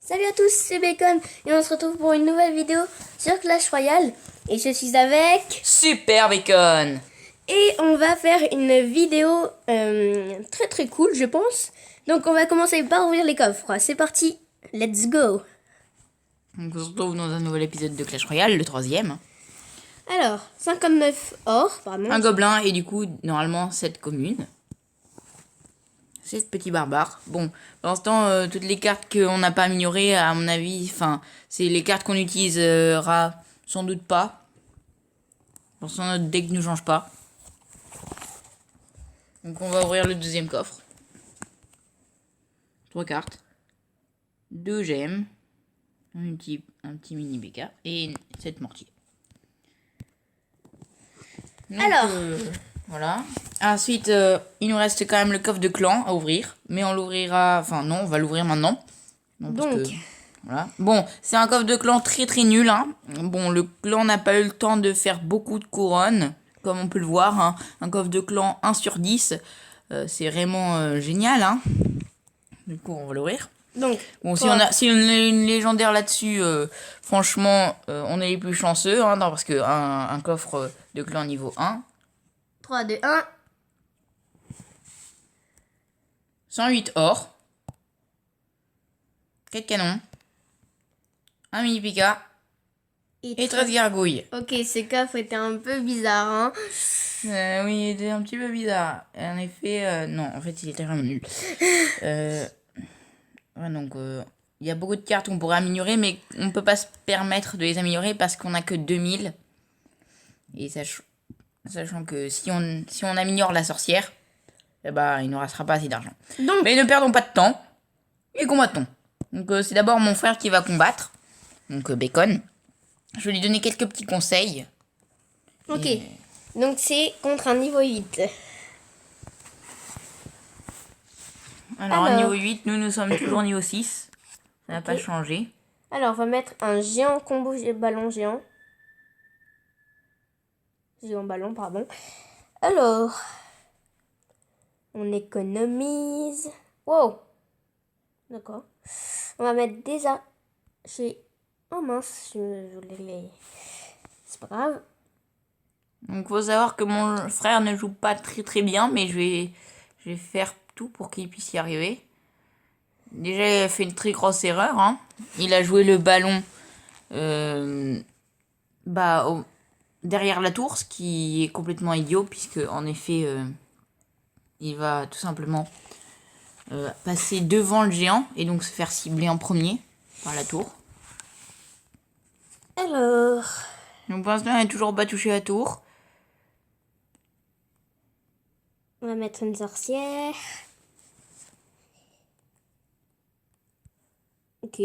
Salut à tous, c'est Bacon et on se retrouve pour une nouvelle vidéo sur Clash Royale. Et je suis avec... Super Bacon. Et on va faire une vidéo très très cool, je pense. Donc on va commencer par ouvrir les coffres. C'est parti, let's go. Donc on se retrouve dans un nouvel épisode de Clash Royale, le 3e. Alors, 59 or, pardon. Un gobelin et du coup, normalement, 7 communes. 7 petits barbares. Bon, pour l'instant, toutes les cartes qu'on n'a pas améliorées, à mon avis, c'est les cartes qu'on utilisera sans doute pas. Pour l'instant, notre deck ne change pas. Donc on va ouvrir le deuxième coffre. 3 cartes. 2 gemmes. Un petit mini BK. Et 7 mortiers. Donc, Alors. Voilà. Ensuite, il nous reste quand même le coffre de clan à ouvrir. Mais on l'ouvrira... Enfin, non, on va l'ouvrir maintenant. Donc. Voilà. Bon, c'est un coffre de clan très très nul. Hein. Bon, le clan n'a pas eu le temps de faire beaucoup de couronnes. Comme on peut le voir. Hein. Un coffre de clan 1 sur 10. C'est vraiment génial. Hein. Du coup, on va l'ouvrir. Donc, bon, si on a une légendaire là-dessus, franchement, on est les plus chanceux. Hein, non, parce que un coffre de clan niveau 1... 3, 2, 1. 108 or. 4 canons. Un mini pika. Et 13 gargouilles. Ok, ce coffre était un peu bizarre, hein. Oui, il était un petit peu bizarre. En effet, non, en fait, il était vraiment nul. Ouais, donc, il y a beaucoup de cartes qu'on pourrait améliorer, mais on ne peut pas se permettre de les améliorer parce qu'on n'a que 2000. Et sachant que si on améliore la sorcière, eh ben, il ne nous restera pas assez d'argent. Mais ne perdons pas de temps et combattons. Donc, c'est d'abord mon frère qui va combattre. Donc, Bacon. Je vais lui donner quelques petits conseils. Ok. Donc, c'est contre un niveau 8. Alors, niveau 8, nous sommes toujours niveau 6. Ça n'a pas changé. Alors, on va mettre un géant combo ballon géant. Géant ballon, pardon. Alors, on économise. Wow. D'accord. On va mettre des archers. Oh mince, je l'ai. C'est pas grave. Donc, faut savoir que mon frère ne joue pas très très bien, mais je vais faire tout pour qu'il puisse y arriver. Déjà, il a fait une très grosse erreur. Hein. Il a joué le ballon derrière la tour, ce qui est complètement idiot, puisque en effet, il va tout simplement passer devant le géant et donc se faire cibler en premier par la tour. Alors. Donc pour l'instant, il n'a toujours pas touché la tour. On va mettre une sorcière. Ok.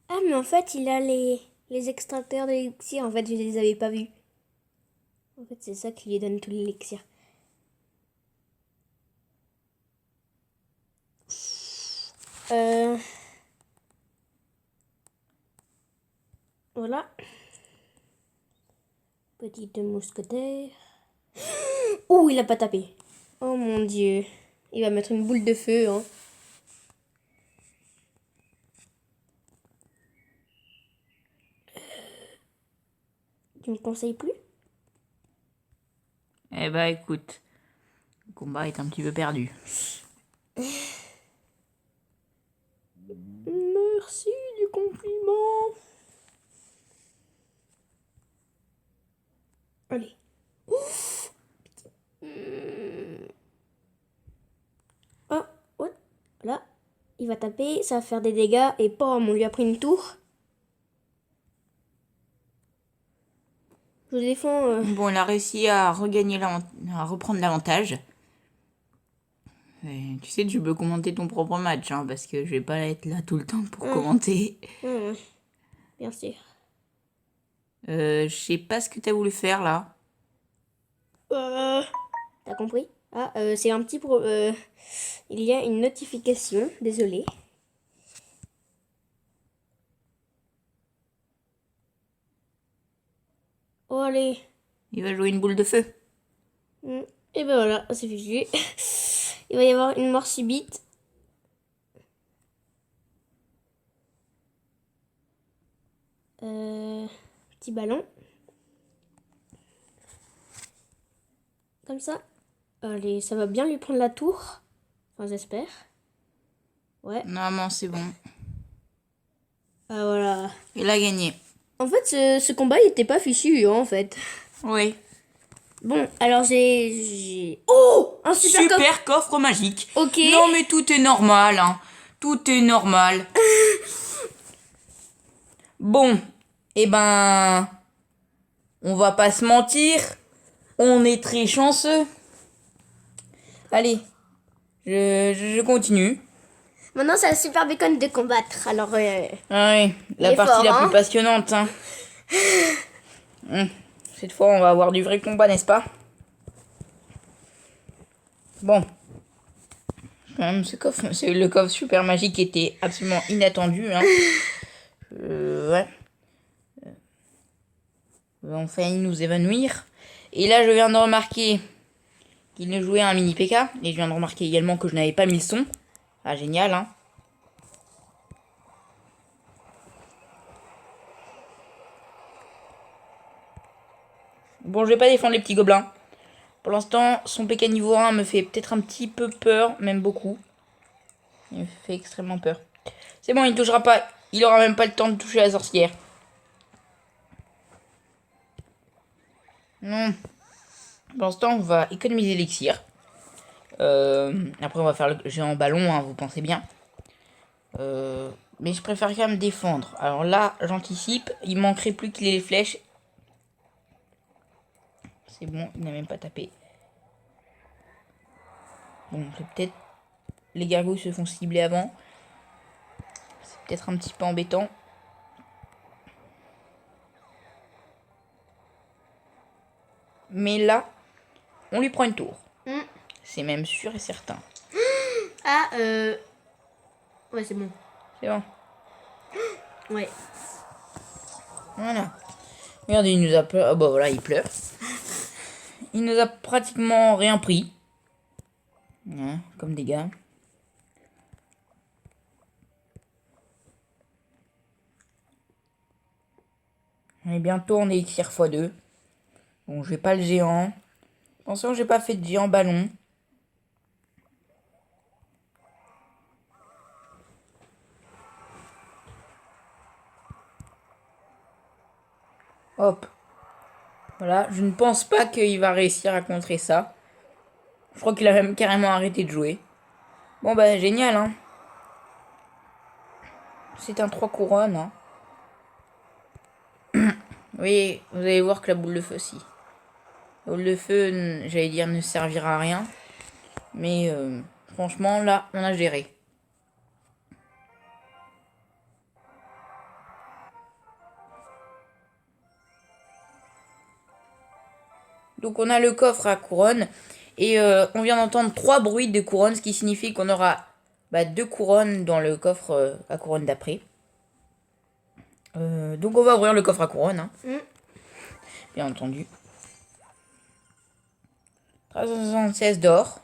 Ah, mais en fait, il a les extracteurs d'élixir. En fait, je les avais pas vus. En fait, c'est ça qui lui donne tout l'élixir. Voilà. Petite mousquetaire. Ouh, il a pas tapé. Oh mon dieu. Il va mettre une boule de feu, hein. Tu me conseilles plus? Eh bah écoute, le combat est un petit peu perdu. Merci du compliment. Allez. Oh, voilà. Il va taper, ça va faire des dégâts et pom, on lui a pris une tour. Je défends. Bon, il a réussi à reprendre l'avantage. Tu sais, tu peux commenter ton propre match, hein, parce que je vais pas être là tout le temps pour commenter. Bien sûr. Je sais pas ce que t'as voulu faire là. T'as compris? Ah, c'est un petit il y a une notification, désolé. Oh, allez. Il va jouer une boule de feu. Et ben voilà, c'est figé. Il va y avoir une mort subite. Petit ballon. Comme ça. Allez, ça va bien lui prendre la tour. Enfin, j'espère. Ouais. Normalement, c'est bon. Ah, voilà. Il a gagné. En fait, ce combat, il était pas fichu, hein, en fait. Oui. Bon, alors j'ai... Oh, un super coffre magique. Ok. Non, mais tout est normal, hein. Tout est normal. Bon, eh ben... On va pas se mentir. On est très chanceux. Allez, je continue. Maintenant, c'est à Super Bacon de combattre. Alors, Ah oui, la est partie fort, la hein. plus passionnante. Hein. Cette fois, on va avoir du vrai combat, n'est-ce pas? Bon. Quand même, le coffre super magique était absolument inattendu. Hein. Ouais. On failli nous évanouir. Et là, je viens de remarquer qu'il ne jouait un mini PK. Et je viens de remarquer également que je n'avais pas mis le son. Ah, génial, hein. Bon, je vais pas défendre les petits gobelins. Pour l'instant, son PK niveau 1 me fait peut-être un petit peu peur, même beaucoup. Il me fait extrêmement peur. C'est bon, il ne touchera pas. Il aura même pas le temps de toucher la sorcière. Non. Pour l'instant, on va économiser l'élixir. Après, on va faire le géant ballon, hein, vous pensez bien. Mais je préfère quand même défendre. Alors là, j'anticipe. Il manquerait plus qu'il ait les flèches. C'est bon, il n'a même pas tapé. Bon, peut-être les gargouilles se font cibler avant. C'est peut-être un petit peu embêtant. Mais là, on lui prend une tour. C'est même sûr et certain. Ah, ouais, c'est bon. C'est bon. Ouais. Voilà. Regardez, il nous a pleuré. Oh bah voilà, il pleure. Il nous a pratiquement rien pris. Hein, comme des gars. Et bientôt on est élixir x2. Bon, je vais pas le géant. Attention, j'ai pas fait de géant ballon. Hop. Voilà, je ne pense pas qu'il va réussir à contrer ça. Je crois qu'il a même carrément arrêté de jouer. Bon bah génial, hein. C'est un 3 couronnes, hein. Oui, vous allez voir que la boule de feu, si. La boule de feu, j'allais dire, ne servira à rien. Mais franchement, là, on a géré. Donc on a le coffre à couronne. Et on vient d'entendre 3 bruits de couronne, ce qui signifie qu'on aura 2 couronnes dans le coffre à couronne d'après. Donc on va ouvrir le coffre à couronne. Hein. Bien entendu. 376 d'or.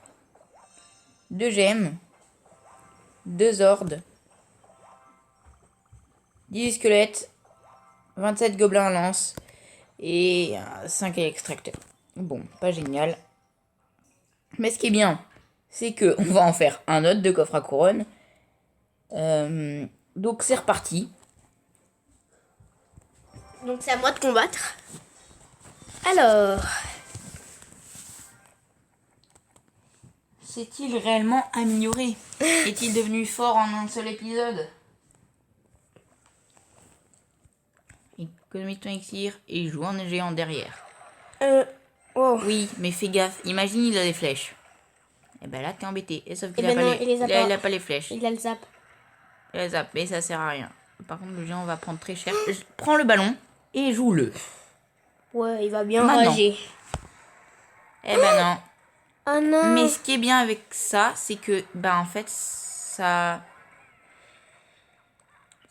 2 gemmes. 2 ordes. 10 squelettes. 27 gobelins à lance. Et 5 extracteurs. Bon, pas génial. Mais ce qui est bien, c'est que on va en faire un autre de coffre à couronne. Donc c'est reparti. Donc c'est à moi de combattre. Alors. S'est-il réellement amélioré? Est-il devenu fort en un seul épisode? Économise ton élixir et joue en géant derrière. Oh. Oui, mais fais gaffe. Imagine, il a des flèches. Et ben là, t'es embêté. Et sauf qu'il ben a, non, il a pas les flèches. Il a le zap. Il a le zap, mais ça sert à rien. Par contre, le géant va prendre très cher. Prends le ballon et joue-le. Ouais, il va bien Maintenant. rager. Eh ben non. Oh non. Mais ce qui est bien avec ça, c'est que, en fait, ça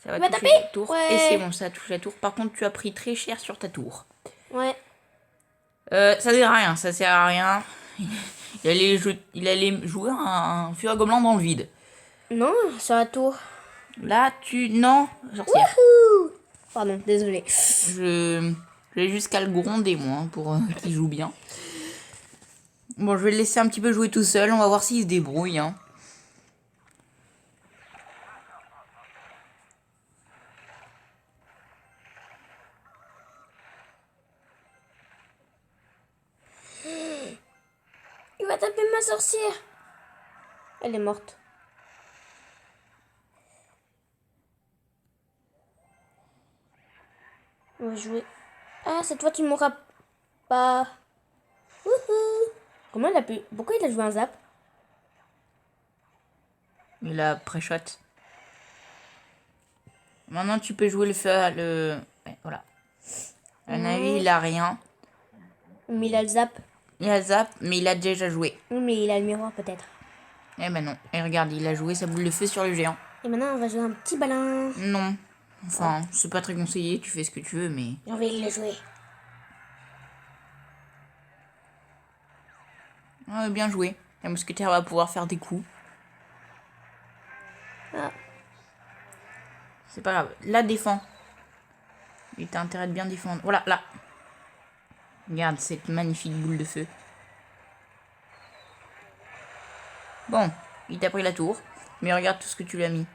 va toucher taper la tour. Ouais. Et c'est bon, ça touche la tour. Par contre, tu as pris très cher sur ta tour. Ouais. Ça sert à rien, ça sert à rien. Il allait jouer un furet gobelin dans le vide. Non, sur la tour. Là, non, sorcière. Wouhou. Pardon, désolé. Je vais jusqu'à le gronder, moi, hein, pour qu'il joue bien. Bon, je vais le laisser un petit peu jouer tout seul. On va voir s'il se débrouille. Hein. Il va taper ma sorcière. Elle est morte. On va jouer. Ah, cette fois, tu m'auras pas. Wouhou. Comment il a pu... Pourquoi il a joué un zap? Il a pré-shot. Maintenant, tu peux jouer le feu à le... Ouais, voilà. À mon avis, il a rien. Mais il a le zap. Il a zap, mais il a déjà joué. Oui, mais il a le miroir peut-être. Eh ben non. Et regarde, il a joué sa boule de feu sur le géant. Et maintenant, on va jouer un petit ballon. Non. Enfin, c'est pas très conseillé. Tu fais ce que tu veux, mais... J'ai envie de le jouer. Ah, bien joué. La mousquetaire va pouvoir faire des coups. Ah. C'est pas grave. Là, défends. Il t'a intérêt de bien défendre. Voilà, là. Regarde cette magnifique boule de feu. Bon, il t'a pris la tour. Mais regarde tout ce que tu lui as mis.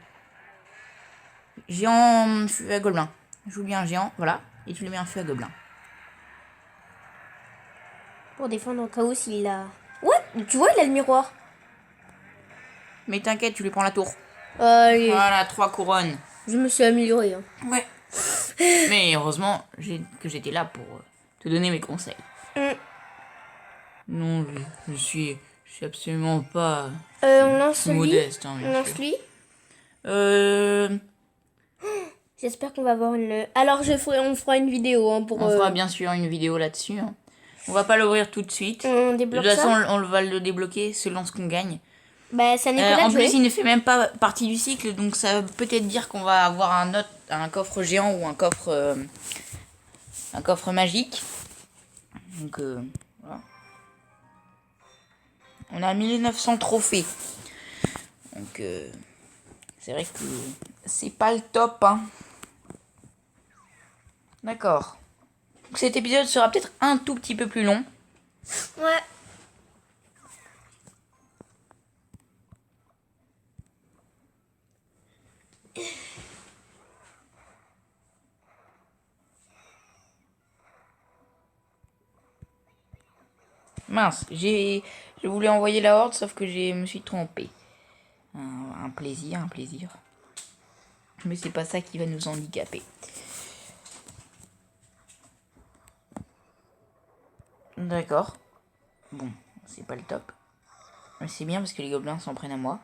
Géant, feu à gobelin. Joue bien un géant, voilà. Et tu lui mets un feu à gobelin. Pour défendre au cas où s'il a... Ouais, tu vois, il a le miroir. Mais t'inquiète, tu lui prends la tour. Allez. Voilà, 3 couronnes. Je me suis améliorée. Hein. Ouais. Mais heureusement que j'étais là pour te donner mes conseils. Non, je suis absolument pas On lance lui. modeste. Hein, bien On sûr. lance lui. J'espère qu'on va avoir une... Alors, on fera une vidéo hein, pour... On fera bien sûr une vidéo là-dessus. Hein. On va pas l'ouvrir tout de suite. On De débloque toute façon, ça. on va le débloquer selon ce qu'on gagne. Bah, c'est à Nicolas En de jouer. plus, il ne fait même pas partie du cycle, donc ça veut peut-être dire qu'on va avoir un coffre géant ou un coffre magique. Donc, voilà. On a 1900 trophées. Donc, c'est vrai que c'est pas le top. Hein. D'accord. Donc, cet épisode sera peut-être un tout petit peu plus long. Ouais. Mince, je voulais envoyer la horde, sauf que je me suis trompé. Un plaisir. Mais c'est pas ça qui va nous handicaper. D'accord. Bon, c'est pas le top. Mais c'est bien parce que les gobelins s'en prennent à moi.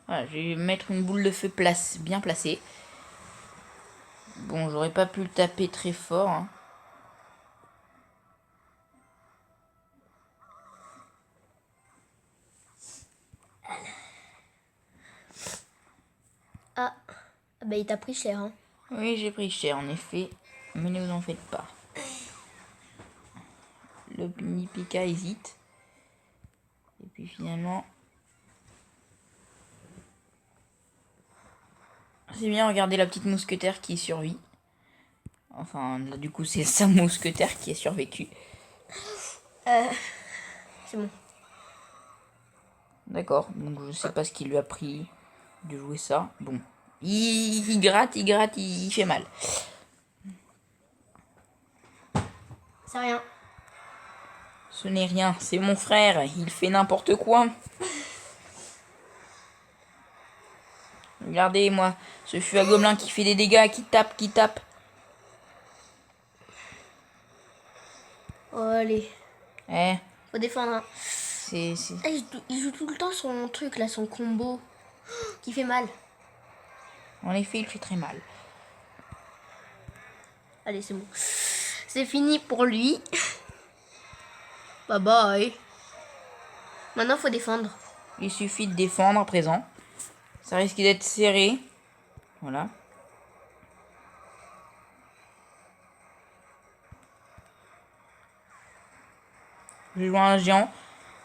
Voilà, je vais mettre une boule de feu bien placée. Bon, j'aurais pas pu le taper très fort. Hein. Ah, bah il t'a pris cher. Hein. Oui, j'ai pris cher en effet. Mais ne vous en faites pas. Le mini Pika hésite. Et puis finalement... C'est bien, regardez la petite mousquetaire qui survit. Enfin, là, du coup, c'est sa mousquetaire qui a survécu. C'est bon. D'accord, donc je sais pas ce qui lui a pris de jouer ça. Bon, il gratte, il fait mal. C'est rien. Ce n'est rien, c'est mon frère, il fait n'importe quoi. Regardez, moi, ce fût à gobelin qui fait des dégâts, qui tape. Oh, allez. Eh, Faut défendre. Hein. c'est... Ah, il joue tout le temps son truc là, son combo. Qui fait mal. En effet, il fait très mal. Allez, c'est bon. C'est fini pour lui. Bye bye. Maintenant, faut défendre. Il suffit de défendre à présent. Ça risque d'être serré. Voilà. Je joue un géant.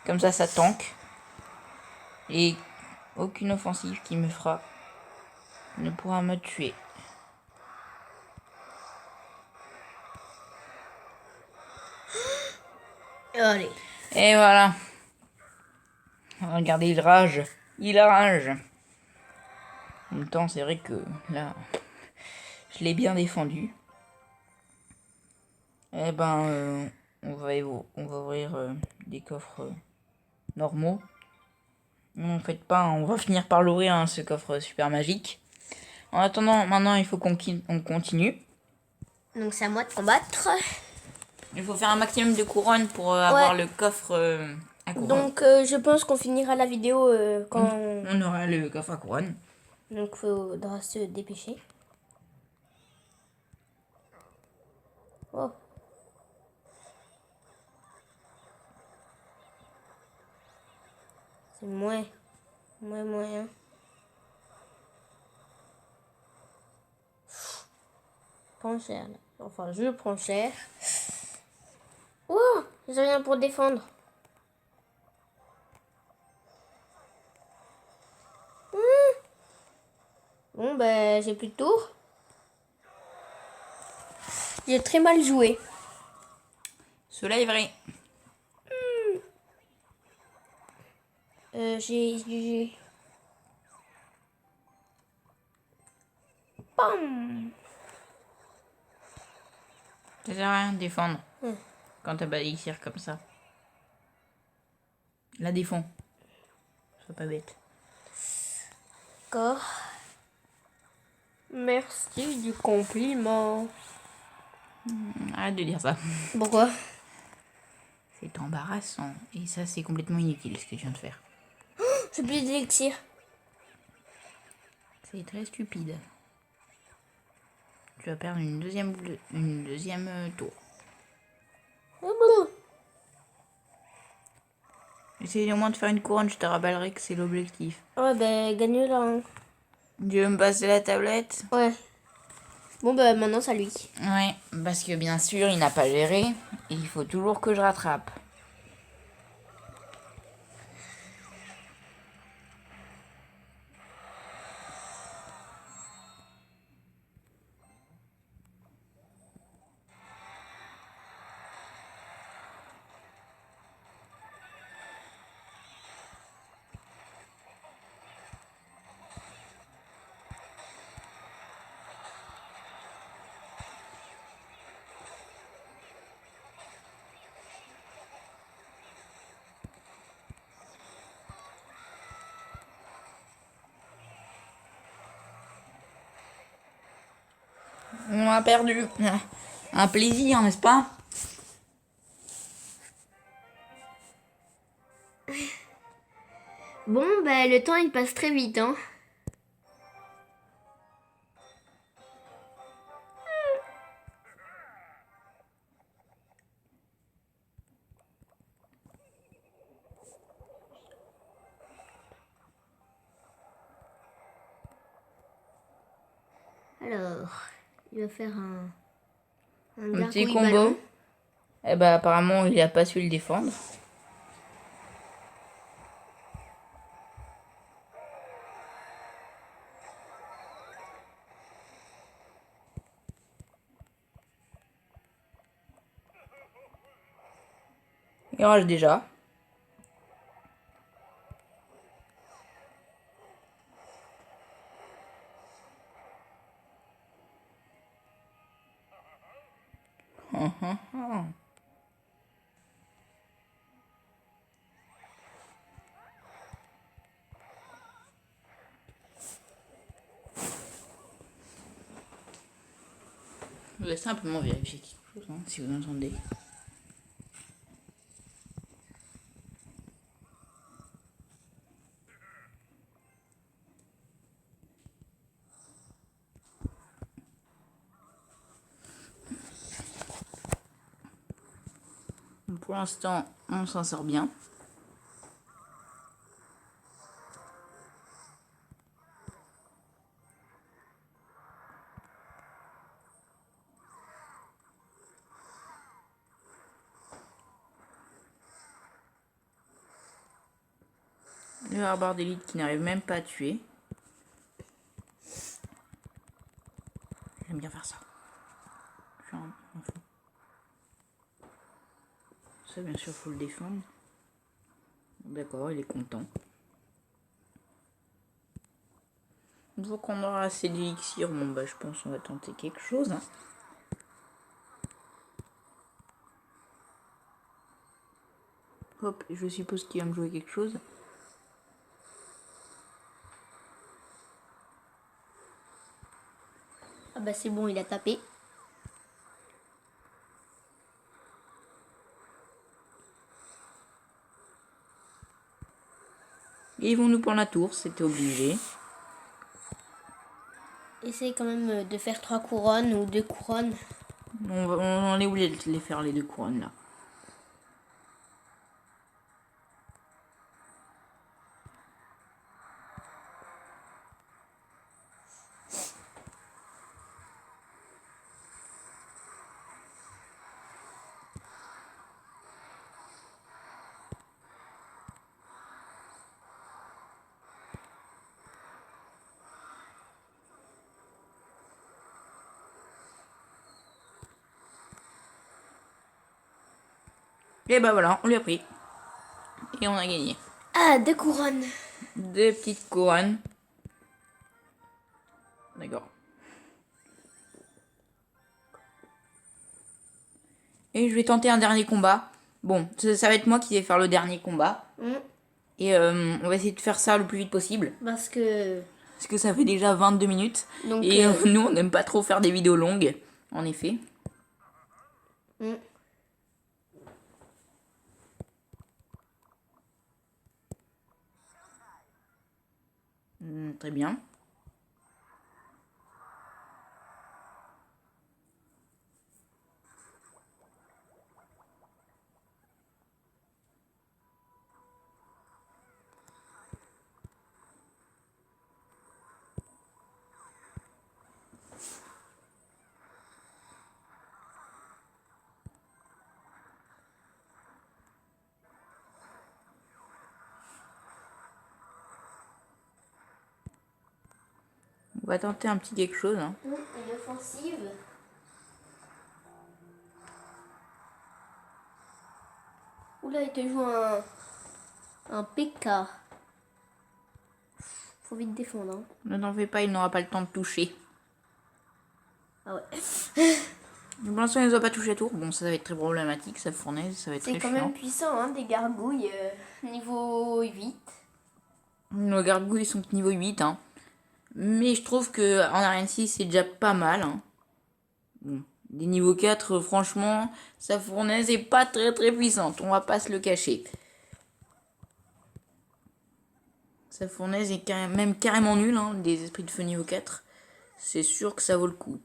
Comme ça tank. Et aucune offensive qui me fera ne pourra me tuer. Allez. Et voilà. Regardez, il rage. Il rage. En même temps, c'est vrai que là, je l'ai bien défendu. Eh ben, on va ouvrir des coffres normaux. En fait pas, on va finir par l'ouvrir, hein, ce coffre super magique. En attendant, maintenant, il faut qu'on continue. Donc c'est à moi de combattre. Il faut faire un maximum de couronnes pour avoir le coffre à couronne. Donc je pense qu'on finira la vidéo quand... On aura le coffre à couronne. Donc il faudra se dépêcher. Oh. C'est moins moyen. Prends cher là. Enfin je prends cher. Oh, j'ai rien pour défendre. Bon ben j'ai plus de tour. J'ai très mal joué. Cela est vrai. J'ai... Bam. Ça sert à rien de défendre. Quand t'as Elixir comme ça. La défends. Sois pas bête. D'accord. Merci du compliment. Arrête de dire ça. Pourquoi? C'est embarrassant. Et ça, c'est complètement inutile ce que je viens de faire. J'ai plus d'élixir. C'est très stupide. Tu vas perdre une deuxième tour. Ah bon. Essaye au moins de faire une couronne, je te rappellerai que c'est l'objectif. Ouais, ben, gagne là. Hein. Tu veux me passer la tablette? Ouais. Bon, ben, maintenant, c'est à lui. Ouais, parce que bien sûr, il n'a pas géré. Et il faut toujours que je rattrape. On a perdu. Un plaisir, n'est-ce pas? Bon, ben, le temps, il passe très vite, hein. Alors, il va faire un petit gargouille combo. ballon. Eh ben, apparemment, il a pas su le défendre. Il rage déjà. Je vais simplement vérifier quelque chose, hein, si vous entendez. Pour l'instant, on s'en sort bien. Le harbard d'élite qui n'arrive même pas à tuer. J'aime bien faire ça. Je suis un fou. Ça, bien sûr, faut le défendre. D'accord, il est content. Une fois qu'on aura assez d'élixir, bon bah je pense qu'on va tenter quelque chose. Hein. Hop, je suppose qu'il va me jouer quelque chose. Ah bah c'est bon, il a tapé. Et ils vont nous prendre la tour, c'était obligé. Essaye quand même de faire 3 couronnes ou 2 couronnes. On est obligé de les faire les 2 couronnes là. Et bah voilà, on lui a pris. Et on a gagné. Ah, 2 couronnes. 2 petites couronnes. D'accord. Et je vais tenter un dernier combat. Bon, ça va être moi qui vais faire le dernier combat. Et on va essayer de faire ça le plus vite possible. Parce que ça fait déjà 22 minutes. Donc, et nous, on n'aime pas trop faire des vidéos longues. En effet. Très bien. On va tenter un petit quelque chose. Hein. Une offensive. Oula, il te joue un PK. Faut vite défendre. Hein. Ne t'en fais pas, il n'aura pas le temps de toucher. Ah ouais. Pour l'instant, il ne nous a pas touché à tour. Bon, ça va être très problématique, sa fournaise, ça va être très C'est quand chiant. même puissant, hein, des gargouilles niveau 8. Nos gargouilles sont niveau 8. Hein. Mais je trouve que en Arène 6, c'est déjà pas mal. Hein. Bon. Des niveaux 4, franchement, sa fournaise est pas très puissante. On va pas se le cacher. Sa fournaise est même carrément nulle. Hein, des esprits de feu niveau 4. C'est sûr que ça vaut le coup.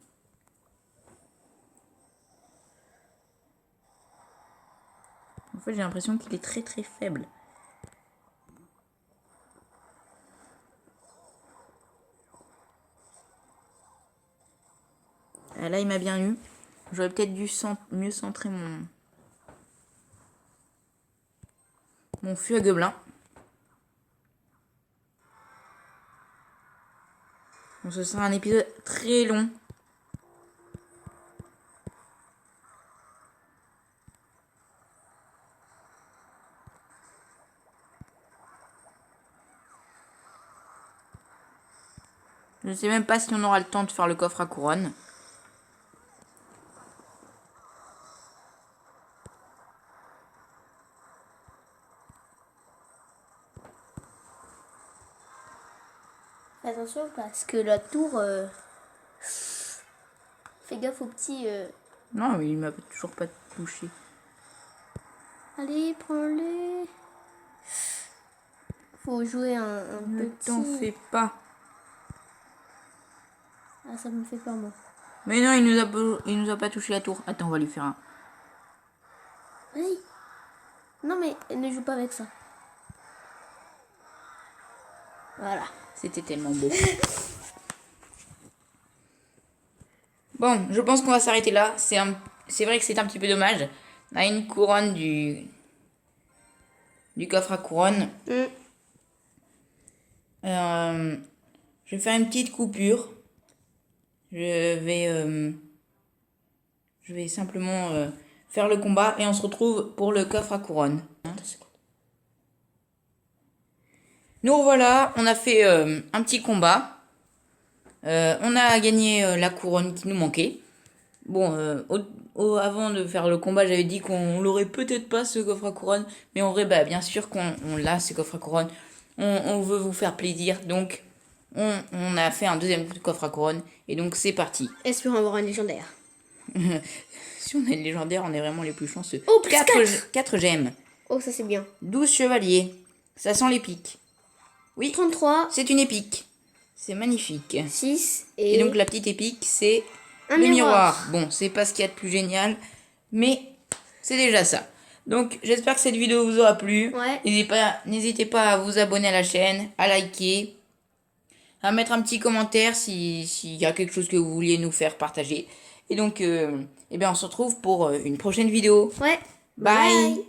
En fait, j'ai l'impression qu'il est très faible. Ah, là, il m'a bien eu. J'aurais peut-être dû mieux centrer mon fût à gobelin. Bon, ce sera un épisode très long. Je ne sais même pas si on aura le temps de faire le coffre à couronne. Attention parce que la tour... Fais gaffe aux petits... Non, mais il m'a toujours pas touché. Allez, prends-les. Faut jouer un Ne petit... t'en fais pas. Ah, ça me fait peur, moi. Mais non, il nous a pas touché la tour. Attends, on va lui faire un... Vas-y. Non, mais ne joue pas avec ça. Voilà. C'était tellement beau. Bon, je pense qu'on va s'arrêter là. C'est vrai que c'est un petit peu dommage. On a une couronne du coffre à couronne. Alors, je vais faire une petite coupure. Je vais simplement faire le combat et on se retrouve pour le coffre à couronne. Nous revoilà, on a fait un petit combat. On a gagné la couronne qui nous manquait. Bon, avant de faire le combat, j'avais dit qu'on l'aurait peut-être pas ce coffre à couronne, mais en vrai, bah, bien sûr qu'on l'a ce coffre à couronne. On veut vous faire plaisir, donc on a fait un deuxième coffre à couronne, et donc c'est parti. Espérons avoir un légendaire. Si on est légendaire, on est vraiment les plus chanceux. Oh, plus 4 gemmes, Oh, ça c'est bien. 12 chevaliers, ça sent l'épique. Oui, 33, c'est une épique. C'est magnifique. 6 Et donc la petite épique, c'est un le miroir. miroir. Bon, c'est pas ce qu'il y a de plus génial, mais c'est déjà ça. Donc j'espère que cette vidéo vous aura plu. Ouais. N'hésitez pas à vous abonner à la chaîne, à liker, à mettre un petit commentaire s'il y a quelque chose que vous vouliez nous faire partager. Et donc, eh bien, on se retrouve pour une prochaine vidéo. Ouais. Bye.